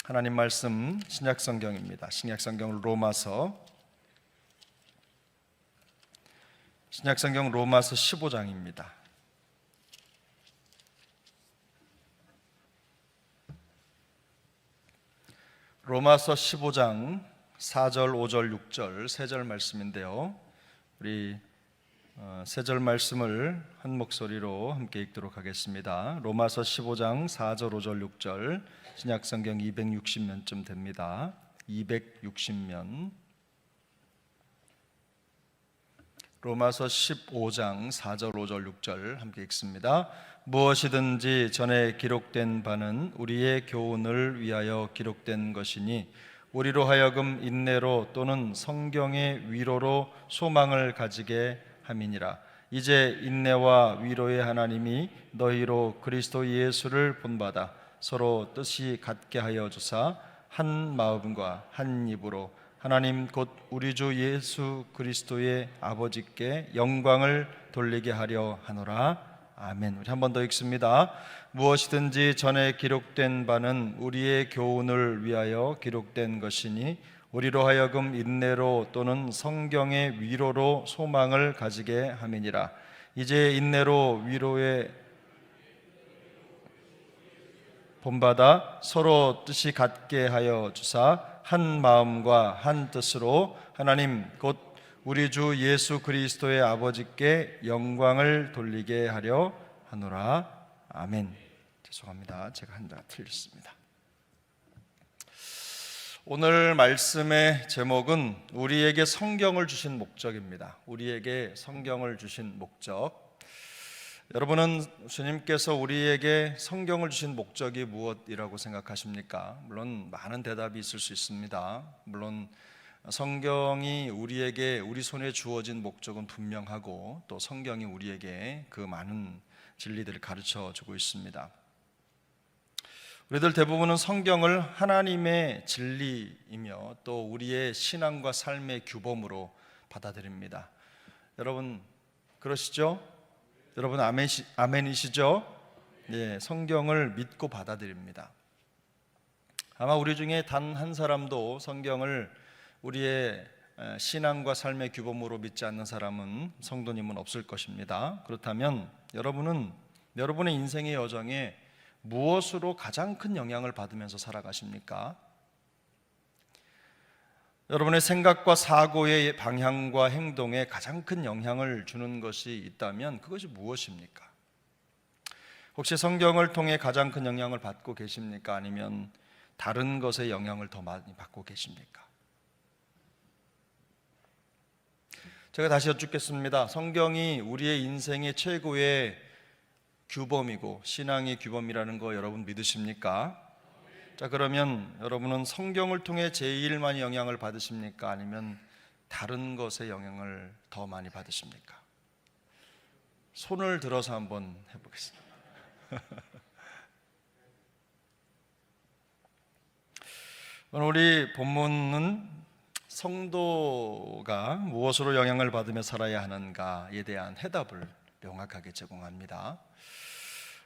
하나님 말씀 신약성경입니다. 신약성경 신약성경 로마서 15장입니다. 로마서 15장 4절, 5절, 6절 세 절 말씀인데요. 우리 세 절 말씀을 한 목소리로 함께 읽도록 하겠습니다. 로마서 15장 4절, 5절, 6절 신약성경 260면쯤 됩니다. 260면. 로마서 15장 4절, 5절, 6절 함께 읽습니다. 무엇이든지 전에 기록된 바는 우리의 교훈을 위하여 기록된 것이니 우리로 하여금 인내로 또는 성경의 위로로 소망을 가지게 함이니라. 이제 인내와 위로의 하나님이 너희로 그리스도 예수를 본받아 서로 뜻이 같게 하여 주사 한 마음과 한 입으로 하나님 곧 우리 주 예수 그리스도의 아버지께 영광을 돌리게 하려 하노라. 아멘. 우리 한 번 더 읽습니다. 무엇이든지 전에 기록된 바는 우리의 교훈을 위하여 기록된 것이니 우리로 하여금 인내로 또는 성경의 위로로 소망을 가지게 함이니라. 이제 인내로 위로의 본받아 서로 뜻이 같게 하여 주사 한 마음과 한 뜻으로 하나님 곧 우리 주 예수 그리스도의 아버지께 영광을 돌리게 하려 하노라. 아멘. 죄송합니다. 제가 한자 틀렸습니다. 오늘 말씀의 제목은 우리에게 성경을 주신 목적입니다. 우리에게 성경을 주신 목적. 여러분은 주님께서 우리에게 성경을 주신 목적이 무엇이라고 생각하십니까? 물론 많은 대답이 있을 수 있습니다. 물론 성경이 우리에게 우리 손에 주어진 목적은 분명하고 또 성경이 우리에게 그 많은 진리들을 가르쳐 주고 있습니다. 우리들 대부분은 성경을 하나님의 진리이며 또 우리의 신앙과 삶의 규범으로 받아들입니다. 여러분 그러시죠? 여러분 아멘이시죠? 네, 성경을 믿고 받아들입니다. 아마 우리 중에 단 한 사람도 성경을 우리의 신앙과 삶의 규범으로 믿지 않는 사람은 성도님은 없을 것입니다. 그렇다면 여러분은 여러분의 인생의 여정에 무엇으로 가장 큰 영향을 받으면서 살아가십니까? 여러분의 생각과 사고의 방향과 행동에 가장 큰 영향을 주는 것이 있다면 그것이 무엇입니까? 혹시 성경을 통해 가장 큰 영향을 받고 계십니까? 아니면 다른 것에 영향을 더 많이 받고 계십니까? 제가 다시 여쭙겠습니다. 성경이 우리의 인생의 최고의 규범이고 신앙의 규범이라는 거 여러분 믿으십니까? 자, 그러면 여러분은 성경을 통해 제일 많이 영향을 받으십니까? 아니면 다른 것에 영향을 더 많이 받으십니까? 손을 들어서 한번 해보겠습니다. 오늘 우리 본문은 성도가 무엇으로 영향을 받으며 살아야 하는가에 대한 해답을 명확하게 제공합니다.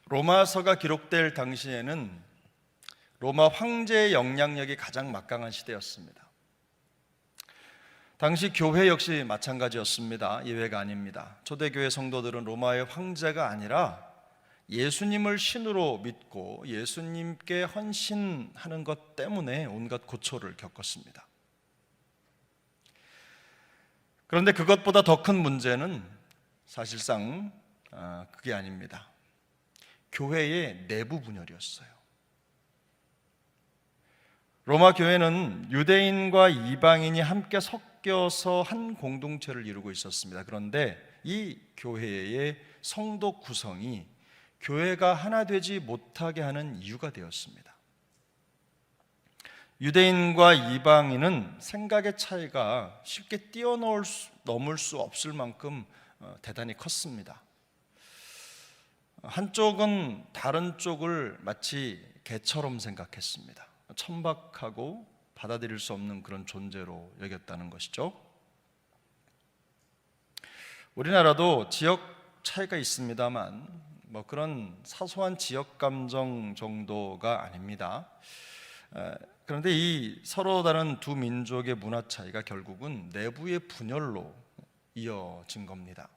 로마서가 기록될 당시에는 로마 황제의 영향력이 가장 막강한 시대였습니다. 당시 교회 역시 마찬가지였습니다. 예외가 아닙니다. 초대교회 성도들은 로마의 황제가 아니라 예수님을 신으로 믿고 예수님께 헌신하는 것 때문에 온갖 고초를 겪었습니다. 그런데 그것보다 더 큰 문제는 사실상 그게 아닙니다. 교회의 내부 분열이었어요. 로마 교회는 유대인과 이방인이 함께 섞여서 한 공동체를 이루고 있었습니다. 그런데 이 교회의 성도 구성이 교회가 하나 되지 못하게 하는 이유가 되었습니다. 유대인과 이방인은 생각의 차이가 쉽게 뛰어넘을 수 없을 만큼 대단히 컸습니다. 한쪽은 다른 쪽을 마치 개처럼 생각했습니다. 천박하고 받아들일 수 없는 그런 존재로 여겼다는 것이죠. 우리나라도 지역 차이가 있습니다만 그런 사소한 지역 감정 정도가 아닙니다. 그런데 이 서로 다른 두 민족의 문화 차이가 결국은 내부의 분열로 이어진 겁니다.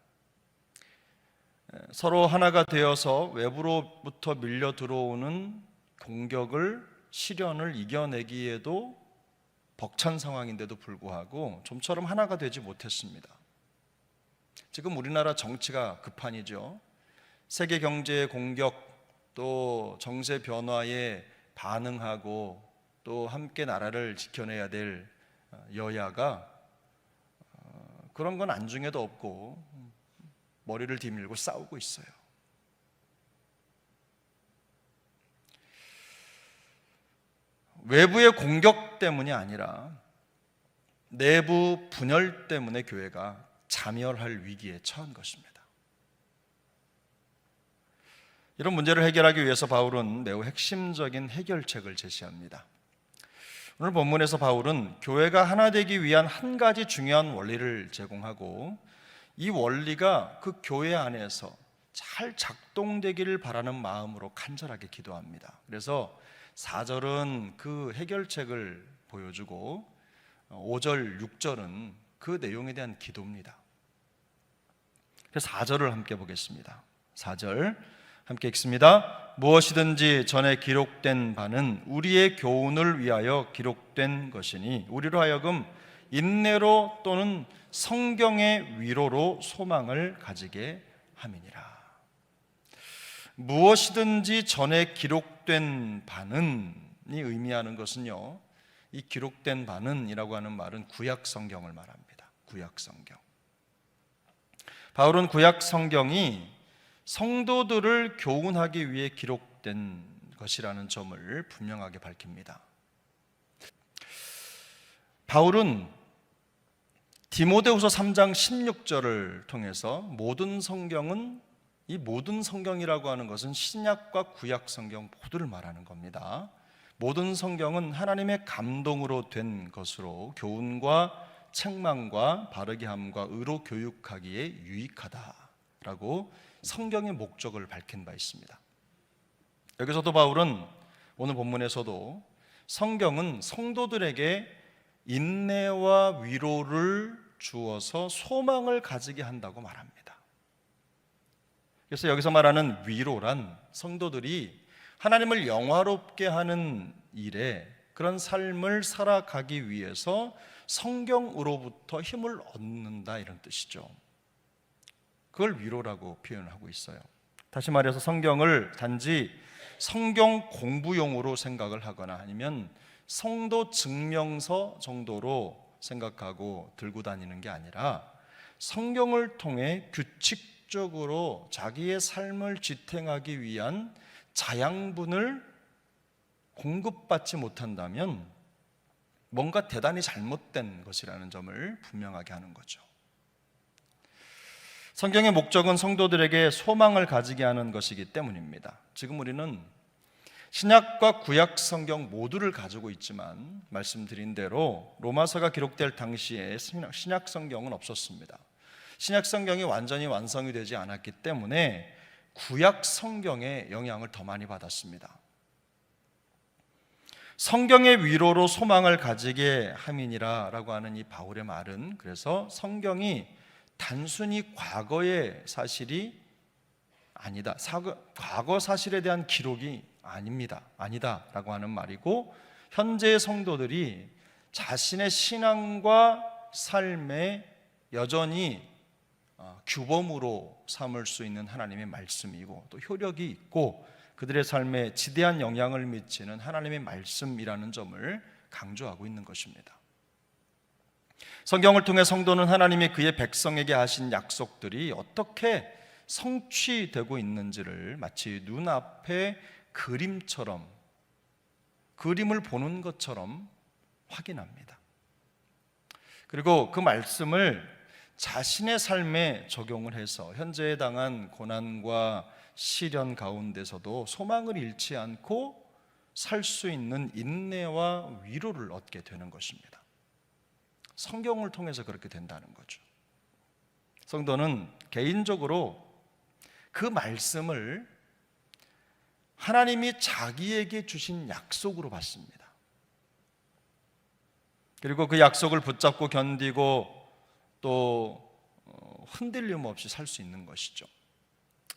서로 하나가 되어서 외부로부터 밀려 들어오는 공격을, 시련을 이겨내기에도 벅찬 상황인데도 불구하고 좀처럼 하나가 되지 못했습니다. 지금 우리나라 정치가 급판이죠. 세계 경제의 공격, 또 정세 변화에 반응하고 또 함께 나라를 지켜내야 될 여야가 그런 건 안중에도 없고 머리를 뒤밀고 싸우고 있어요. 외부의 공격 때문이 아니라 내부 분열 때문에 교회가 자멸할 위기에 처한 것입니다. 이런 문제를 해결하기 위해서 바울은 매우 핵심적인 해결책을 제시합니다. 오늘 본문에서 바울은 교회가 하나 되기 위한 한 가지 중요한 원리를 제공하고 이 원리가 그 교회 안에서 잘 작동되기를 바라는 마음으로 간절하게 기도합니다. 그래서 4절은 그 해결책을 보여주고 5절, 6절은 그 내용에 대한 기도입니다. 그래서 4절을 함께 보겠습니다. 4절 함께 읽습니다. 무엇이든지 전에 기록된 바는 우리의 교훈을 위하여 기록된 것이니 우리로 하여금 인내로 또는 성경의 위로로 소망을 가지게 함이니라. 무엇이든지 전에 기록된 바는이 의미하는 것은요, 이 기록된 바는 이라고 하는 말은 구약 성경을 말합니다. 구약 성경. 바울은 구약 성경이 성도들을 교훈하기 위해 기록된 것이라는 점을 분명하게 밝힙니다. 바울은 디모데후서 3장 16절을 통해서 모든 성경은, 이 모든 성경이라고 하는 것은 신약과 구약 성경 모두를 말하는 겁니다. 모든 성경은 하나님의 감동으로 된 것으로 교훈과 책망과 바르게 함과 의로 교육하기에 유익하다라고 성경의 목적을 밝힌 바 있습니다. 여기서도 바울은 오늘 본문에서도 성경은 성도들에게 인내와 위로를 주어서 소망을 가지게 한다고 말합니다. 그래서 여기서 말하는 위로란 성도들이 하나님을 영화롭게 하는 일에 그런 삶을 살아가기 위해서 성경으로부터 힘을 얻는다, 이런 뜻이죠. 그걸 위로라고 표현하고 있어요. 다시 말해서 성경을 단지 성경 공부용으로 생각을 하거나 아니면 성도 증명서 정도로 생각하고 들고 다니는 게 아니라 성경을 통해 규칙적으로 자기의 삶을 지탱하기 위한 자양분을 공급받지 못한다면 뭔가 대단히 잘못된 것이라는 점을 분명하게 하는 거죠. 성경의 목적은 성도들에게 소망을 가지게 하는 것이기 때문입니다. 지금 우리는 신약과 구약 성경 모두를 가지고 있지만 말씀드린 대로 로마서가 기록될 당시에 신약 성경은 없었습니다. 신약 성경이 완전히 완성이 되지 않았기 때문에 구약 성경의 영향을 더 많이 받았습니다. 성경의 위로로 소망을 가지게 함이니라 라고 하는 이 바울의 말은, 그래서 성경이 단순히 과거의 사실이 아니다, 과거 사실에 대한 기록이 아니다 라고 하는 말이고, 현재의 성도들이 자신의 신앙과 삶에 여전히 규범으로 삼을 수 있는 하나님의 말씀이고 또 효력이 있고 그들의 삶에 지대한 영향을 미치는 하나님의 말씀이라는 점을 강조하고 있는 것입니다. 성경을 통해 성도는 하나님이 그의 백성에게 하신 약속들이 어떻게 성취되고 있는지를 마치 눈앞에 그림처럼, 그림을 보는 것처럼 확인합니다. 그리고 그 말씀을 자신의 삶에 적용을 해서 현재에 당한 고난과 시련 가운데서도 소망을 잃지 않고 살 수 있는 인내와 위로를 얻게 되는 것입니다. 성경을 통해서 그렇게 된다는 거죠. 성도는 개인적으로 그 말씀을 하나님이 자기에게 주신 약속으로 받습니다. 그리고 그 약속을 붙잡고 견디고 또 흔들림 없이 살 수 있는 것이죠.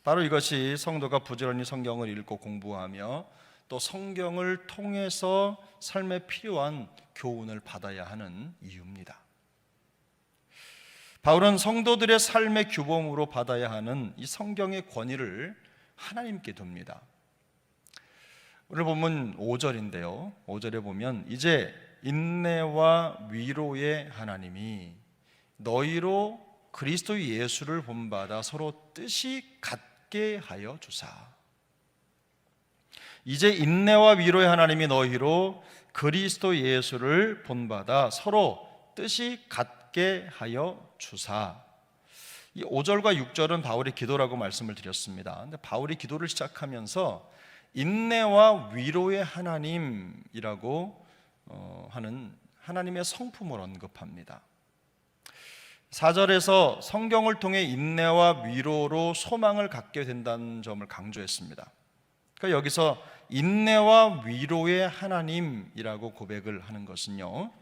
바로 이것이 성도가 부지런히 성경을 읽고 공부하며 또 성경을 통해서 삶에 필요한 교훈을 받아야 하는 이유입니다. 바울은 성도들의 삶의 규범으로 받아야 하는 이 성경의 권위를 하나님께 둡니다. 오늘 본문 5절인데요. 5절에 보면 이제 인내와 위로의 하나님이 너희로 그리스도 예수를 본받아 서로 뜻이 같게 하여 주사. 이제 인내와 위로의 하나님이 너희로 그리스도 예수를 본받아 서로 뜻이 같게 하여 주사. 이 5절과 6절은 바울의 기도라고 말씀을 드렸습니다. 근데 바울이 기도를 시작하면서 인내와 위로의 하나님이라고 하는 하나님의 성품을 언급합니다. 4절에서 성경을 통해 인내와 위로로 소망을 갖게 된다는 점을 강조했습니다. 그러니까 여기서 인내와 위로의 하나님이라고 고백을 하는 것은요,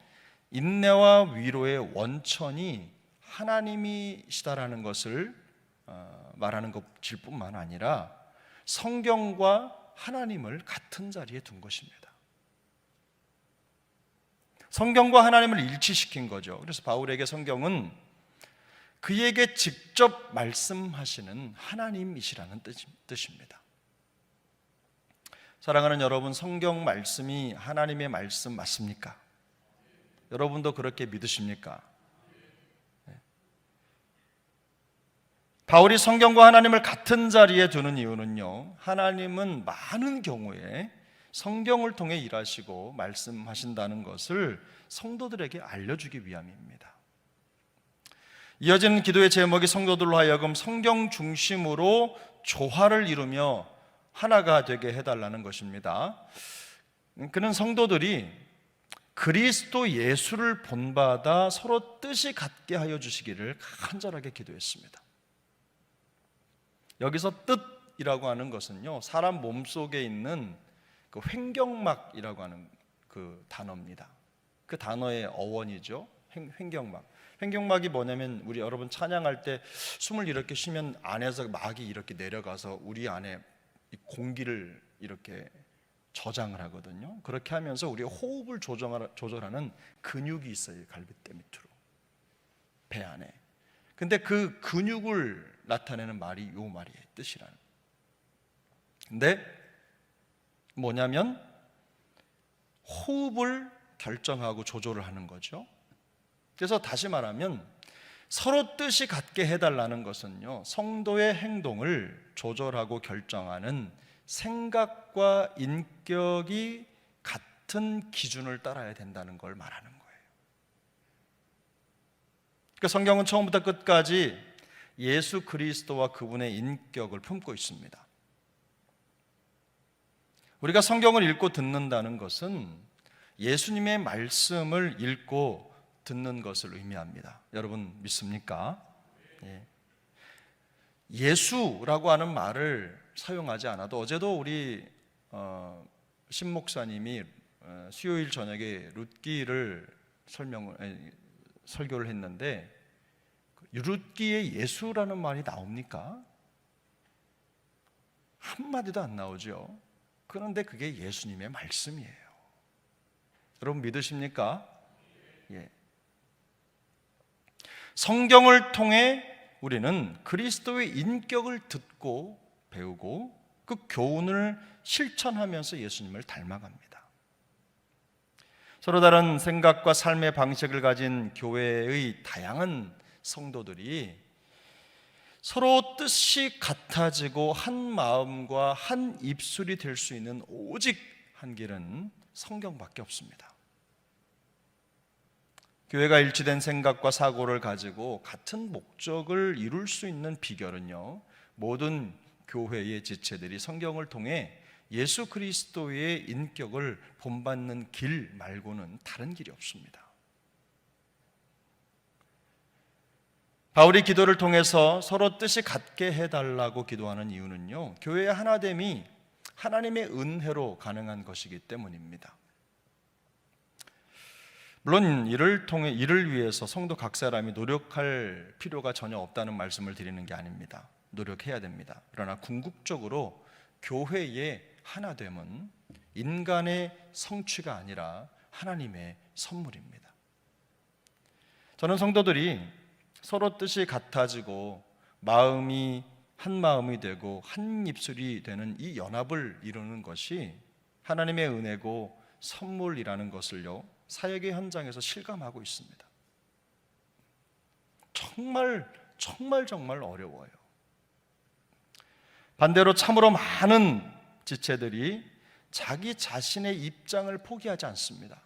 인내와 위로의 원천이 하나님이시다라는 것을 말하는 것일 뿐만 아니라 성경과 하나님을 같은 자리에 둔 것입니다. 성경과 하나님을 일치시킨 거죠. 그래서 바울에게 성경은 그에게 직접 말씀하시는 하나님이시라는 뜻입니다. 사랑하는 여러분, 성경 말씀이 하나님의 말씀 맞습니까? 여러분도 그렇게 믿으십니까? 바울이 성경과 하나님을 같은 자리에 두는 이유는요, 하나님은 많은 경우에 성경을 통해 일하시고 말씀하신다는 것을 성도들에게 알려주기 위함입니다. 이어지는 기도의 제목이 성도들로 하여금 성경 중심으로 조화를 이루며 하나가 되게 해달라는 것입니다. 그는 성도들이 그리스도 예수를 본받아 서로 뜻이 같게 하여 주시기를 간절하게 기도했습니다. 여기서 뜻이라고 하는 것은요, 사람 몸속에 있는 그 횡격막이라고 하는 그 단어입니다. 그 단어의 어원이죠. 횡격막. 횡격막이 뭐냐면 우리 여러분 찬양할 때 숨을 이렇게 쉬면 안에서 막이 이렇게 내려가서 우리 안에 공기를 이렇게 저장을 하거든요. 그렇게 하면서 우리의 호흡을 조절하는 근육이 있어요. 갈비뼈 밑으로, 배 안에. 근데 그 근육을 나타내는 말이 요 말이에요. 뜻이라는. 근데 뭐냐면 호흡을 결정하고 조절을 하는 거죠. 그래서 다시 말하면 서로 뜻이 같게 해달라는 것은요, 성도의 행동을 조절하고 결정하는 생각과 인격이 같은 기준을 따라야 된다는 걸 말하는 거예요. 그러니까 성경은 처음부터 끝까지 예수 그리스도와 그분의 인격을 품고 있습니다. 우리가 성경을 읽고 듣는다는 것은 예수님의 말씀을 읽고 듣는 것을 의미합니다. 여러분 믿습니까? 예수라고 하는 말을 사용하지 않아도, 어제도 우리 신 목사님이 수요일 저녁에 룻기를 설교를 했는데, 룻기에 예수라는 말이 나옵니까? 한마디도 안 나오죠. 그런데 그게 예수님의 말씀이에요. 여러분 믿으십니까? 예. 성경을 통해 우리는 그리스도의 인격을 듣고 배우고 그 교훈을 실천하면서 예수님을 닮아갑니다. 서로 다른 생각과 삶의 방식을 가진 교회의 다양한 성도들이 서로 뜻이 같아지고 한 마음과 한 입술이 될 수 있는 오직 한 길은 성경밖에 없습니다. 교회가 일치된 생각과 사고를 가지고 같은 목적을 이룰 수 있는 비결은요, 모든 교회의 지체들이 성경을 통해 예수 그리스도의 인격을 본받는 길 말고는 다른 길이 없습니다. 바울이 기도를 통해서 서로 뜻이 같게 해달라고 기도하는 이유는요, 교회의 하나됨이 하나님의 은혜로 가능한 것이기 때문입니다. 물론 이를 위해서 성도 각 사람이 노력할 필요가 전혀 없다는 말씀을 드리는 게 아닙니다. 노력해야 됩니다. 그러나 궁극적으로 교회의 하나됨은 인간의 성취가 아니라 하나님의 선물입니다. 저는 성도들이 서로 뜻이 같아지고 마음이 한 마음이 되고 한 입술이 되는 이 연합을 이루는 것이 하나님의 은혜고 선물이라는 것을요, 사역의 현장에서 실감하고 있습니다. 정말 어려워요. 반대로 참으로 많은 지체들이 자기 자신의 입장을 포기하지 않습니다.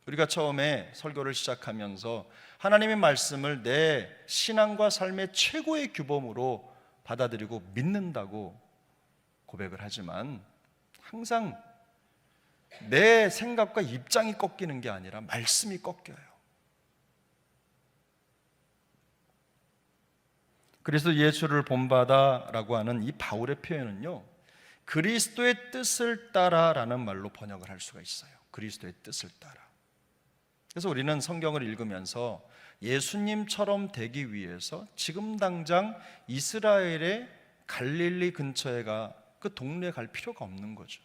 우리가 처음에 설교를 시작하면서 하나님의 말씀을 내 신앙과 삶의 최고의 규범으로 받아들이고 믿는다고 고백을 하지만 항상 내 생각과 입장이 꺾이는 게 아니라 말씀이 꺾여요. 그래서 예수를 본받아라고 하는 이 바울의 표현은요, 그리스도의 뜻을 따라라는 말로 번역을 할 수가 있어요. 그리스도의 뜻을 따라. 그래서 우리는 성경을 읽으면서 예수님처럼 되기 위해서 지금 당장 이스라엘의 갈릴리 근처에 그 동네에 갈 필요가 없는 거죠.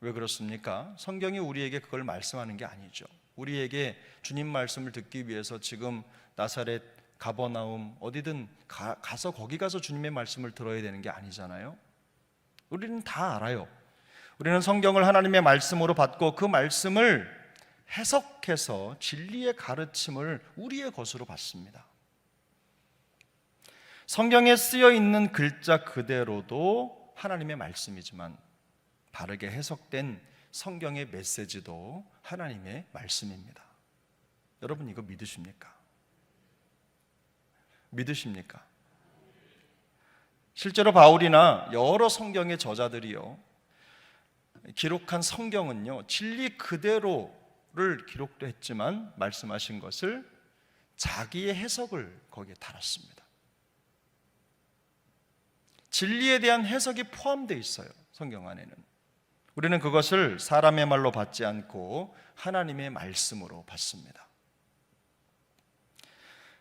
왜 그렇습니까? 성경이 우리에게 그걸 말씀하는 게 아니죠. 우리에게 주님 말씀을 듣기 위해서 지금 나사렛, 가버나움 어디든 가서 거기 가서 주님의 말씀을 들어야 되는 게 아니잖아요. 우리는 다 알아요. 우리는 성경을 하나님의 말씀으로 받고 그 말씀을 해석해서 진리의 가르침을 우리의 것으로 받습니다. 성경에 쓰여 있는 글자 그대로도 하나님의 말씀이지만 바르게 해석된 성경의 메시지도 하나님의 말씀입니다. 여러분 이거 믿으십니까? 믿으십니까? 실제로 바울이나 여러 성경의 저자들이요, 기록한 성경은요, 진리 그대로를 기록도 했지만 말씀하신 것을 자기의 해석을 거기에 달았습니다. 진리에 대한 해석이 포함되어 있어요, 성경 안에는. 우리는 그것을 사람의 말로 받지 않고 하나님의 말씀으로 받습니다.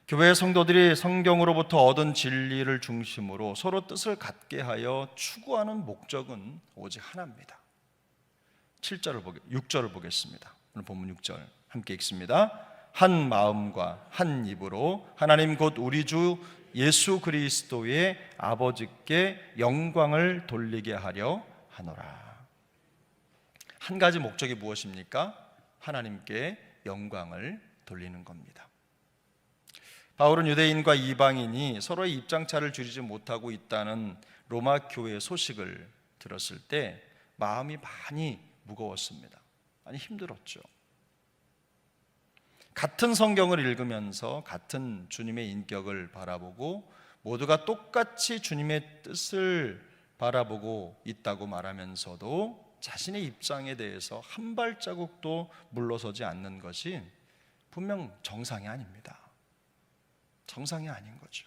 교회 성도들이 성경으로부터 얻은 진리를 중심으로 서로 뜻을 같게 하여 추구하는 목적은 오직 하나입니다. 6절을 보겠습니다. 오늘 본문 6절 함께 읽습니다. 한 마음과 한 입으로 하나님 곧 우리 주 예수 그리스도의 아버지께 영광을 돌리게 하려 하노라. 한 가지 목적이 무엇입니까? 하나님께 영광을 돌리는 겁니다. 바울은 유대인과 이방인이 서로의 입장차를 줄이지 못하고 있다는 로마 교회의 소식을 들었을 때 마음이 많이 무거웠습니다. 많이 힘들었죠. 같은 성경을 읽으면서 같은 주님의 인격을 바라보고 모두가 똑같이 주님의 뜻을 바라보고 있다고 말하면서도 자신의 입장에 대해서 한 발자국도 물러서지 않는 것이 분명 정상이 아닙니다. 정상이 아닌 거죠.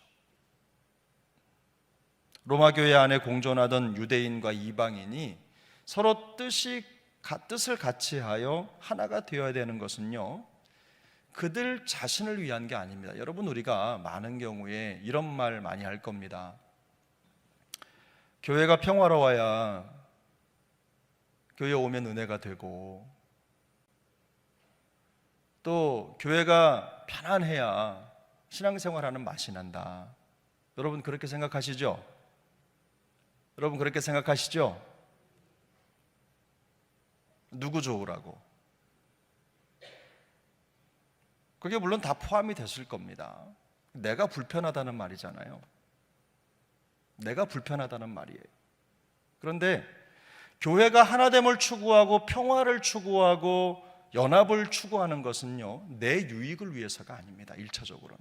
로마 교회 안에 공존하던 유대인과 이방인이 서로 뜻을 같이 하여 하나가 되어야 되는 것은요, 그들 자신을 위한 게 아닙니다. 여러분, 우리가 많은 경우에 이런 말 많이 할 겁니다. 교회가 평화로워야 교회 오면 은혜가 되고, 또 교회가 편안해야 신앙생활하는 맛이 난다. 여러분 그렇게 생각하시죠? 여러분 그렇게 생각하시죠? 누구 좋으라고? 그게 물론 다 포함이 됐을 겁니다. 내가 불편하다는 말이잖아요. 내가 불편하다는 말이에요. 그런데 교회가 하나됨을 추구하고 평화를 추구하고 연합을 추구하는 것은요, 내 유익을 위해서가 아닙니다. 1차적으로는.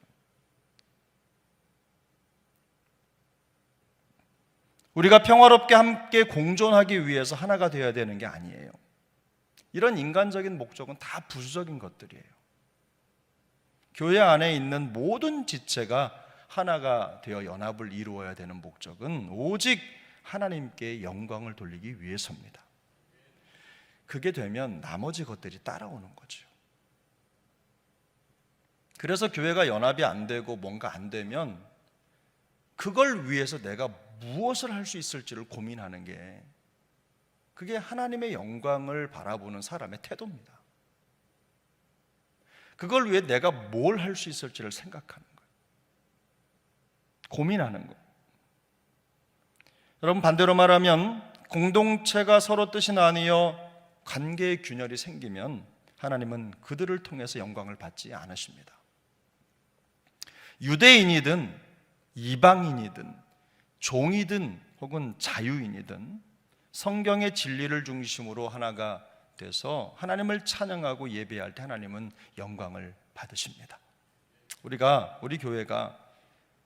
우리가 평화롭게 함께 공존하기 위해서 하나가 되어야 되는 게 아니에요. 이런 인간적인 목적은 다 부수적인 것들이에요. 교회 안에 있는 모든 지체가 하나가 되어 연합을 이루어야 되는 목적은 오직 하나님께 영광을 돌리기 위해서입니다. 그게 되면 나머지 것들이 따라오는 거죠. 그래서 교회가 연합이 안 되고 뭔가 안 되면 그걸 위해서 내가 무엇을 할 수 있을지를 고민하는 게, 그게 하나님의 영광을 바라보는 사람의 태도입니다. 그걸 위해 내가 뭘 할 수 있을지를 생각하는 거예요. 고민하는 거예요. 여러분, 반대로 말하면 공동체가 서로 뜻이 나뉘어 관계의 균열이 생기면 하나님은 그들을 통해서 영광을 받지 않으십니다. 유대인이든 이방인이든 종이든 혹은 자유인이든 성경의 진리를 중심으로 하나가 돼서 하나님을 찬양하고 예배할 때 하나님은 영광을 받으십니다. 우리 교회가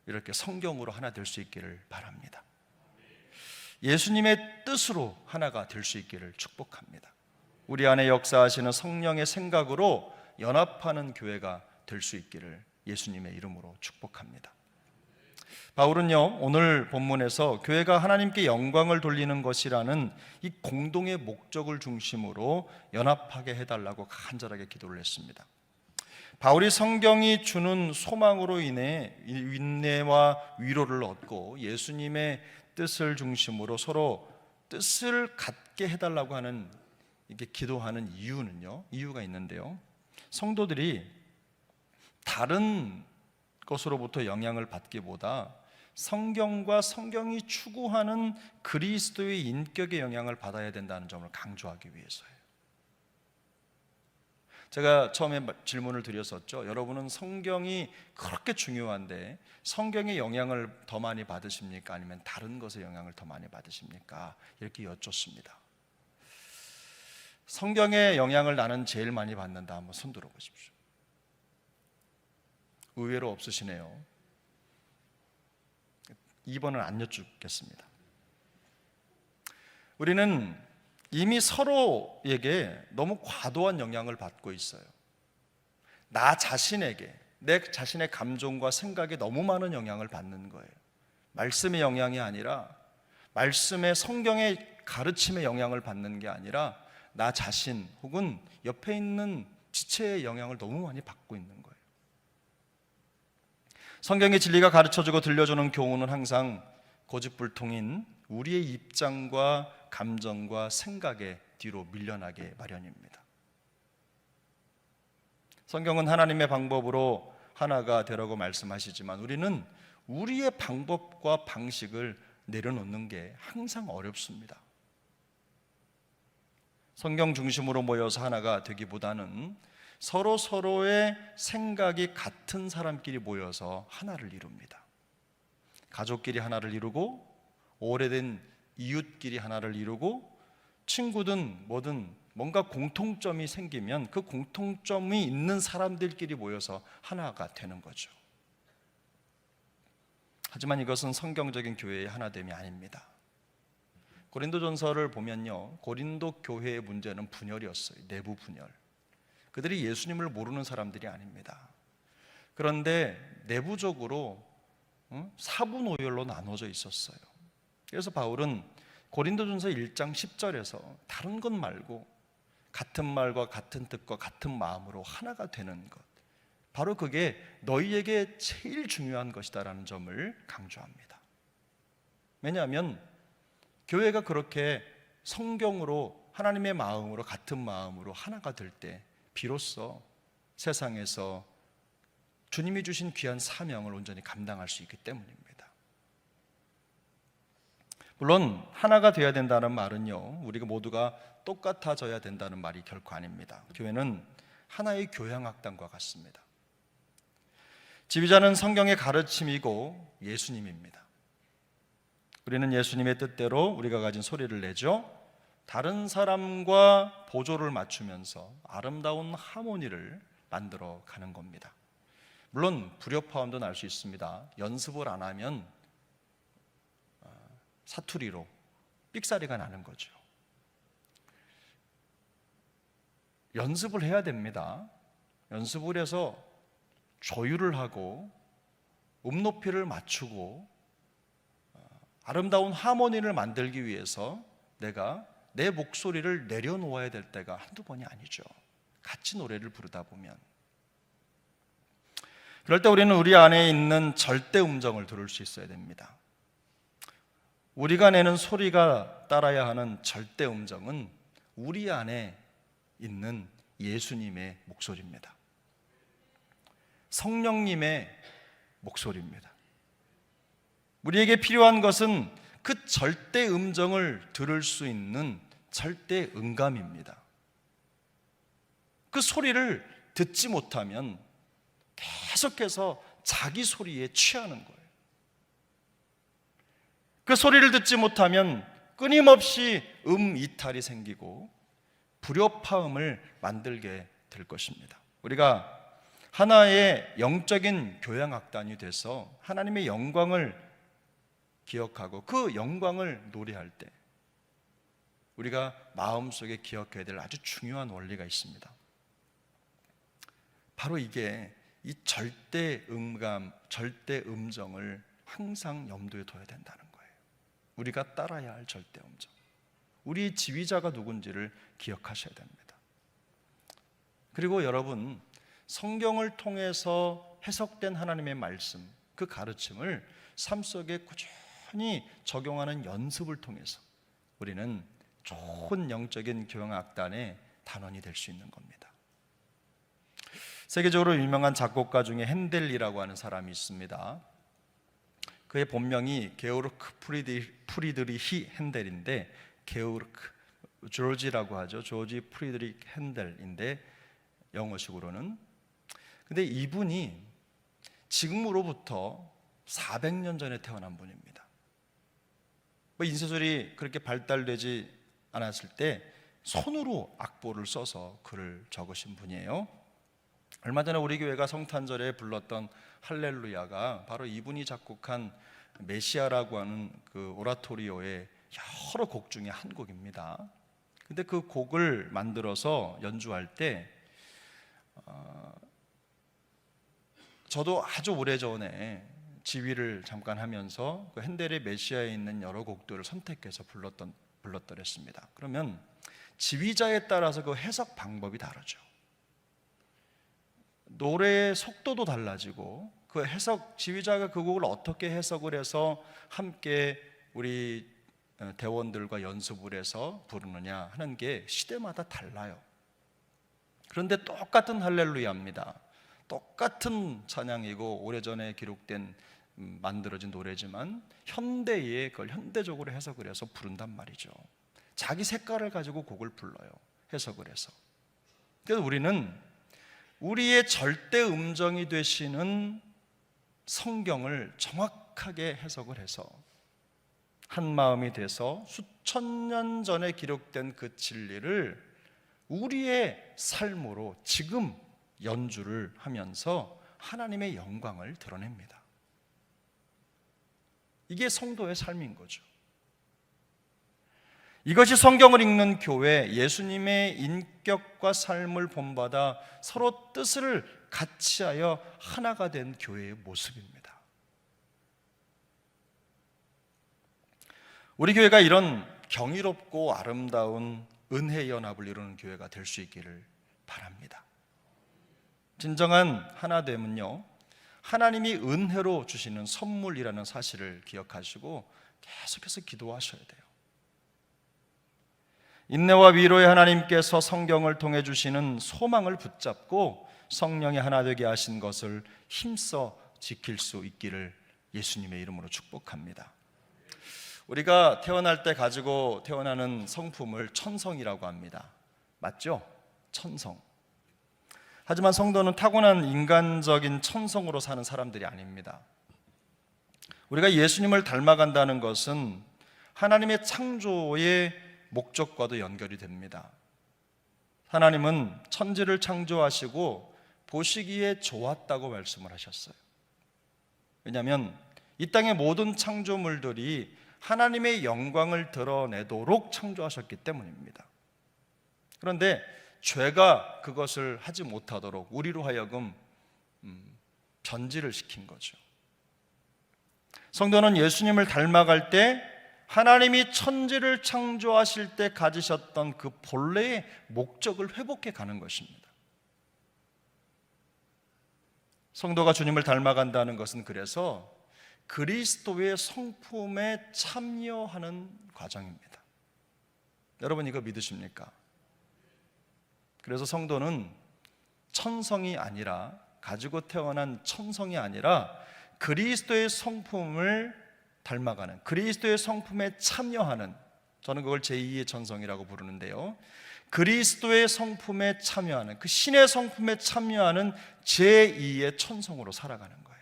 이렇게 성경으로 하나 될 수 있기를 바랍니다. 예수님의 뜻으로 하나가 될 수 있기를 축복합니다. 우리 안에 역사하시는 성령의 생각으로 연합하는 교회가 될 수 있기를 예수님의 이름으로 축복합니다. 바울은요, 오늘 본문에서 교회가 하나님께 영광을 돌리는 것이라는 이 공동의 목적을 중심으로 연합하게 해달라고 간절하게 기도를 했습니다. 바울이 성경이 주는 소망으로 인해 인내와 위로를 얻고 예수님의 뜻을 중심으로 서로 뜻을 갖게 해달라고 하는, 이렇게 기도하는 이유가 있는데요, 성도들이 다른 것으로부터 영향을 받기보다 성경과 성경이 추구하는 그리스도의 인격의 영향을 받아야 된다는 점을 강조하기 위해서예요. 제가 처음에 질문을 드렸었죠. 여러분은 성경이 그렇게 중요한데 성경의 영향을 더 많이 받으십니까? 아니면 다른 것의 영향을 더 많이 받으십니까? 이렇게 여쭙습니다. 성경의 영향을 나는 제일 많이 받는다. 한번 손 들어보십시오. 의외로 없으시네요. 2번은 안 여쭙겠습니다. 우리는 이미 서로에게 너무 과도한 영향을 받고 있어요. 나 자신에게, 내 자신의 감정과 생각에 너무 많은 영향을 받는 거예요. 말씀의 영향이 아니라, 말씀의 성경의 가르침의 영향을 받는 게 아니라 나 자신 혹은 옆에 있는 지체의 영향을 너무 많이 받고 있는 거예요. 성경의 진리가 가르쳐주고 들려주는 교훈은 항상 고집불통인 우리의 입장과 감정과 생각의 뒤로 밀려나게 마련입니다. 성경은 하나님의 방법으로 하나가 되라고 말씀하시지만 우리는 우리의 방법과 방식을 내려놓는 게 항상 어렵습니다. 성경 중심으로 모여서 하나가 되기보다는 서로의 생각이 같은 사람끼리 모여서 하나를 이룹니다. 가족끼리 하나를 이루고, 오래된 이웃끼리 하나를 이루고, 친구든 뭐든 뭔가 공통점이 생기면 그 공통점이 있는 사람들끼리 모여서 하나가 되는 거죠. 하지만 이것은 성경적인 교회의 하나됨이 아닙니다. 고린도전서를 보면요, 고린도 교회의 문제는 분열이었어요. 내부 분열. 그들이 예수님을 모르는 사람들이 아닙니다. 그런데 내부적으로 사분오열로 나눠져 있었어요. 그래서 바울은 고린도전서 1장 10절에서 다른 것 말고 같은 말과 같은 뜻과 같은 마음으로 하나가 되는 것, 바로 그게 너희에게 제일 중요한 것이다라는 점을 강조합니다. 왜냐하면 교회가 그렇게 성경으로, 하나님의 마음으로, 같은 마음으로 하나가 될 때 비로소 세상에서 주님이 주신 귀한 사명을 온전히 감당할 수 있기 때문입니다. 물론 하나가 되어야 된다는 말은요, 우리가 모두가 똑같아져야 된다는 말이 결코 아닙니다. 교회는 하나의 교향악단과 같습니다. 지휘자는 성경의 가르침이고 예수님입니다. 우리는 예수님의 뜻대로 우리가 가진 소리를 내죠. 다른 사람과 보조를 맞추면서 아름다운 하모니를 만들어 가는 겁니다. 물론 불협화음도 날 수 있습니다. 연습을 안 하면 사투리로 삑사리가 나는 거죠. 연습을 해야 됩니다. 연습을 해서 조율을 하고 높이를 맞추고 아름다운 하모니를 만들기 위해서 내가 내 목소리를 내려놓아야 될 때가 한두 번이 아니죠. 같이 노래를 부르다 보면. 그럴 때 우리는 우리 안에 있는 절대 음정을 들을 수 있어야 됩니다. 우리가 내는 소리가 따라야 하는 절대 음정은 우리 안에 있는 예수님의 목소리입니다. 성령님의 목소리입니다. 우리에게 필요한 것은 그 절대 음정을 들을 수 있는 절대 음감입니다. 그 소리를 듣지 못하면 계속해서 자기 소리에 취하는 거예요. 그 소리를 듣지 못하면 끊임없이 이탈이 생기고 불협화음을 만들게 될 것입니다. 우리가 하나의 영적인 교향악단이 돼서 하나님의 영광을 기억하고 그 영광을 노래할 때 우리가 마음속에 기억해야 될 아주 중요한 원리가 있습니다. 바로 이게 이 절대 음감, 절대 음정을 항상 염두에 둬야 된다는 거예요. 우리가 따라야 할 절대 음정, 우리 지휘자가 누군지를 기억하셔야 됩니다. 그리고 여러분, 성경을 통해서 해석된 하나님의 말씀, 그 가르침을 삶 속에 꾸준히 적용하는 연습을 통해서 우리는 좋은 영적인 교향악단의 단원이 될 수 있는 겁니다. 세계적으로 유명한 작곡가 중에 핸델이라고 하는 사람이 있습니다. 그의 본명이 게오르크 프리드리히 핸델인데, 게오르크, 조지라고 하죠. 조지 프리드리히 핸델인데 영어식으로는. 근데 이분이 지금으로부터 400년 전에 태어난 분입니다. 인쇄술이 그렇게 발달되지 않았을 때 손으로 악보를 써서 글을 적으신 분이에요. 얼마 전에 우리 교회가 성탄절에 불렀던 할렐루야가 바로 이분이 작곡한 메시아라고 하는 그 오라토리오의 여러 곡 중에 한 곡입니다. 근데 그 곡을 만들어서 연주할 때 저도 아주 오래전에 지휘를 잠깐 하면서 그 핸델의 메시아에 있는 여러 곡들을 선택해서 불렀더랬습니다. 그러면 지휘자에 따라서 그 해석 방법이 다르죠. 노래의 속도도 달라지고 그 해석, 지휘자가 그 곡을 어떻게 해석을 해서 함께 우리 대원들과 연습을 해서 부르느냐 하는 게 시대마다 달라요. 그런데 똑같은 할렐루야입니다. 똑같은 찬양이고 오래전에 기록된 만들어진 노래지만 현대에 그걸 현대적으로 해석을 해서 부른단 말이죠. 자기 색깔을 가지고 곡을 불러요. 해석을 해서. 그래서 우리는 우리의 절대 음정이 되시는 성경을 정확하게 해석을 해서 한 마음이 돼서 수천 년 전에 기록된 그 진리를 우리의 삶으로 지금 연주를 하면서 하나님의 영광을 드러냅니다. 이게 성도의 삶인 거죠. 이것이 성경을 읽는 교회, 예수님의 인격과 삶을 본받아 서로 뜻을 같이하여 하나가 된 교회의 모습입니다. 우리 교회가 이런 경이롭고 아름다운 은혜의 연합을 이루는 교회가 될 수 있기를 바랍니다. 진정한 하나됨은요, 하나님이 은혜로 주시는 선물이라는 사실을 기억하시고 계속해서 기도하셔야 돼요. 인내와 위로의 하나님께서 성경을 통해 주시는 소망을 붙잡고 성령이 하나 되게 하신 것을 힘써 지킬 수 있기를 예수님의 이름으로 축복합니다. 우리가 태어날 때 가지고 태어나는 성품을 천성이라고 합니다. 맞죠? 천성. 하지만 성도는 타고난 인간적인 천성으로 사는 사람들이 아닙니다. 우리가 예수님을 닮아간다는 것은 하나님의 창조의 목적과도 연결이 됩니다. 하나님은 천지를 창조하시고 보시기에 좋았다고 말씀을 하셨어요. 왜냐하면 이 땅의 모든 창조물들이 하나님의 영광을 드러내도록 창조하셨기 때문입니다. 그런데 죄가 그것을 하지 못하도록 우리로 하여금 변질을 시킨 거죠. 성도는 예수님을 닮아갈 때 하나님이 천지를 창조하실 때 가지셨던 그 본래의 목적을 회복해 가는 것입니다. 성도가 주님을 닮아간다는 것은 그래서 그리스도의 성품에 참여하는 과정입니다. 여러분 이거 믿으십니까? 그래서 성도는 천성이 아니라, 가지고 태어난 천성이 아니라 그리스도의 성품을 닮아가는, 그리스도의 성품에 참여하는, 저는 그걸 제2의 천성이라고 부르는데요, 그리스도의 성품에 참여하는, 그 신의 성품에 참여하는 제2의 천성으로 살아가는 거예요.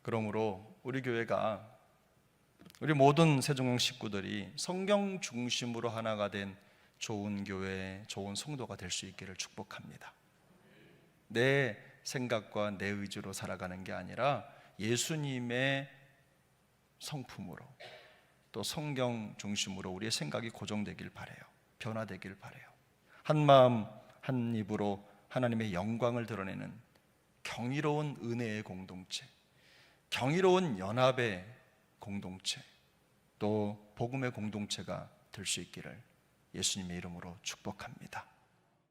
그러므로 우리 교회가, 우리 모든 세종령 식구들이 성경 중심으로 하나가 된 좋은 교회, 좋은 성도가 될 수 있기를 축복합니다. 내 생각과 내 의지로 살아가는 게 아니라 예수님의 성품으로, 또 성경 중심으로 우리의 생각이 고정되길 바라요. 변화되길 바라요. 한 마음 한 입으로 하나님의 영광을 드러내는 경이로운 은혜의 공동체, 경이로운 연합의 공동체, 또 복음의 공동체가 될 수 있기를 예수님의 이름으로 축복합니다.